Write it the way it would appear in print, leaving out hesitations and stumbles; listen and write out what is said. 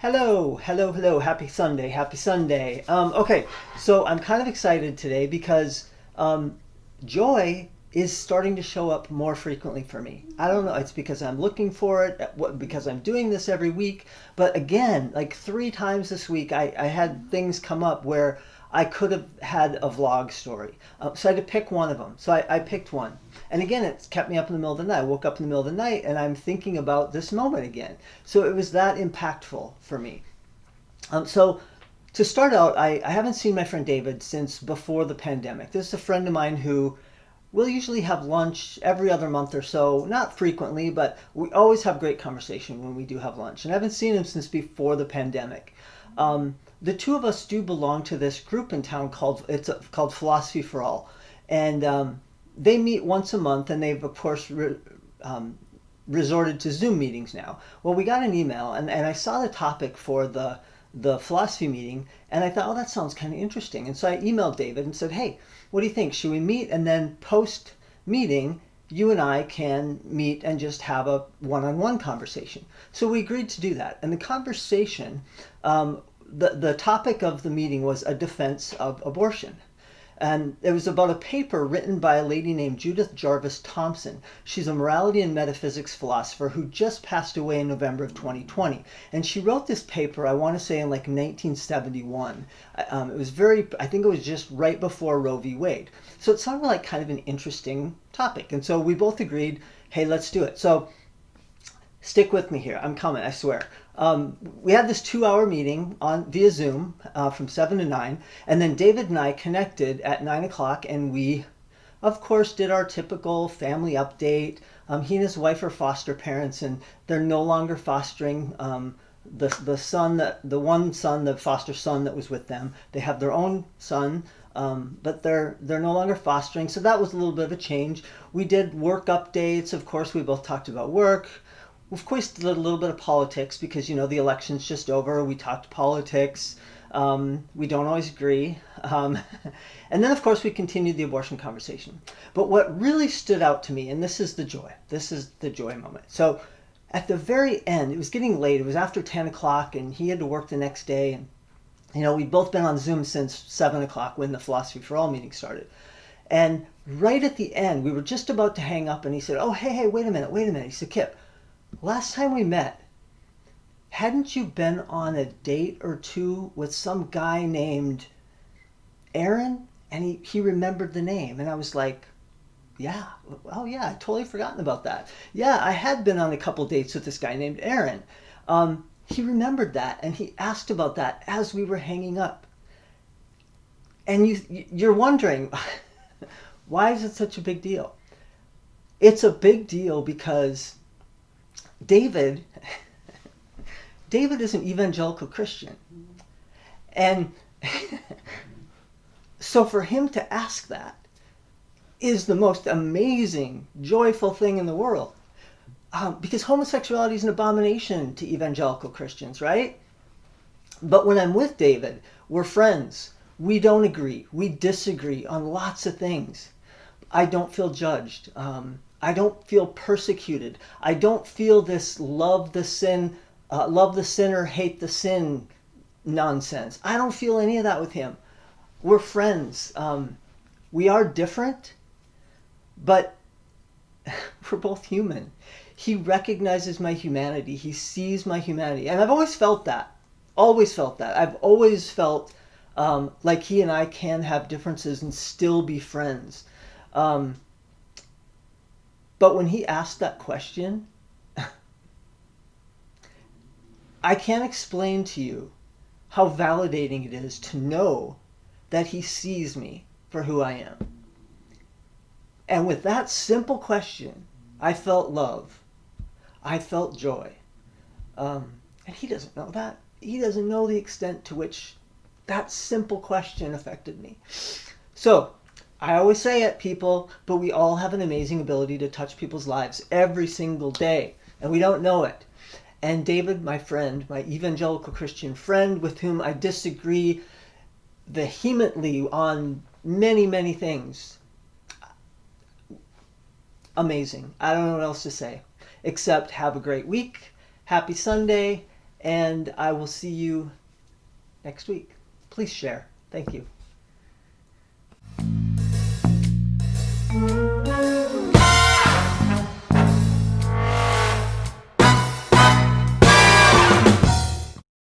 Hello, hello, hello. Happy Sunday, happy Sunday. Okay, so I'm kind of excited today because joy is starting to show up more frequently for me. I don't know, it's because I'm looking for it, because I'm doing this every week. But again, like 3 times this week, I had things come up where I could have had a vlog story. So I had to pick one of them. So I picked one. And again, it's kept me up in the middle of the night. I woke up in the middle of the night and I'm thinking about this moment again. So it was that impactful for me. So to start out, I haven't seen my friend David since before the pandemic. This is a friend of mine who we'll usually have lunch every other month or so, not frequently, but we always have great conversation when we do have lunch. And I haven't seen him since before the pandemic. The two of us do belong to this group in town called Philosophy for All, and they meet once a month, and they've of course resorted to Zoom meetings now. Well, we got an email, and I saw the topic for the philosophy meeting, and I thought, oh, that sounds kind of interesting. And so I emailed David and said, hey, what do you think? Should we meet? And then post meeting, you and I can meet and just have a one-on-one conversation. So we agreed to do that. And the conversation, the topic of the meeting was a defense of abortion. And it was about a paper written by a lady named Judith Jarvis Thompson. She's a morality and metaphysics philosopher who just passed away in November of 2020. And she wrote this paper, I want to say in like 1971. It was I think it was just right before Roe v. Wade. So it sounded like kind of an interesting topic. And so we both agreed, hey, let's do it. So stick with me here. I'm coming, I swear. We had this 2-hour meeting via Zoom from 7 to 9, and then David and I connected at 9 o'clock, and we, of course, did our typical family update. He and his wife are foster parents, and they're no longer fostering the son, the one son, the foster son that was with them. They have their own son, but they're no longer fostering, so that was a little bit of a change. We did work updates. Of course, we both talked about work. Of course, did a little bit of politics because, the election's just over. We talked politics. We don't always agree. And then, of course, we continued the abortion conversation. But what really stood out to me, and this is the joy. This is the joy moment. So at the very end, it was getting late. It was after 10 o'clock, and he had to work the next day. And, we'd both been on Zoom since 7 o'clock when the Philosophy for All meeting started. And right at the end, we were just about to hang up, and he said, oh, hey, wait a minute. He said, Kip, last time we met, hadn't you been on a date or two with some guy named Aaron? And he remembered the name. And I was like, yeah, oh yeah, I totally forgotten about that. Yeah, I had been on a couple dates with this guy named Aaron. He remembered that, and he asked about that as we were hanging up. And you're wondering, why is it such a big deal? It's a big deal because David is an evangelical Christian. And so for him to ask that is the most amazing, joyful thing in the world. Because homosexuality is an abomination to evangelical Christians, right? But when I'm with David, we're friends. We don't agree. We disagree on lots of things. I don't feel judged. I don't feel persecuted. I don't feel this love the sinner, hate the sin nonsense. I don't feel any of that with him. We're friends. We are different, but we're both human. He recognizes my humanity. He sees my humanity. And I've always felt that. I've always felt like he and I can have differences and still be friends. But when he asked that question, I can't explain to you how validating it is to know that he sees me for who I am. And with that simple question, I felt love. I felt joy. And he doesn't know that. He doesn't know the extent to which that simple question affected me. So, I always say it, people, but we all have an amazing ability to touch people's lives every single day, and we don't know it. And David, my friend, my evangelical Christian friend with whom I disagree vehemently on many, many things, amazing. I don't know what else to say, except have a great week, happy Sunday, and I will see you next week. Please share. Thank you.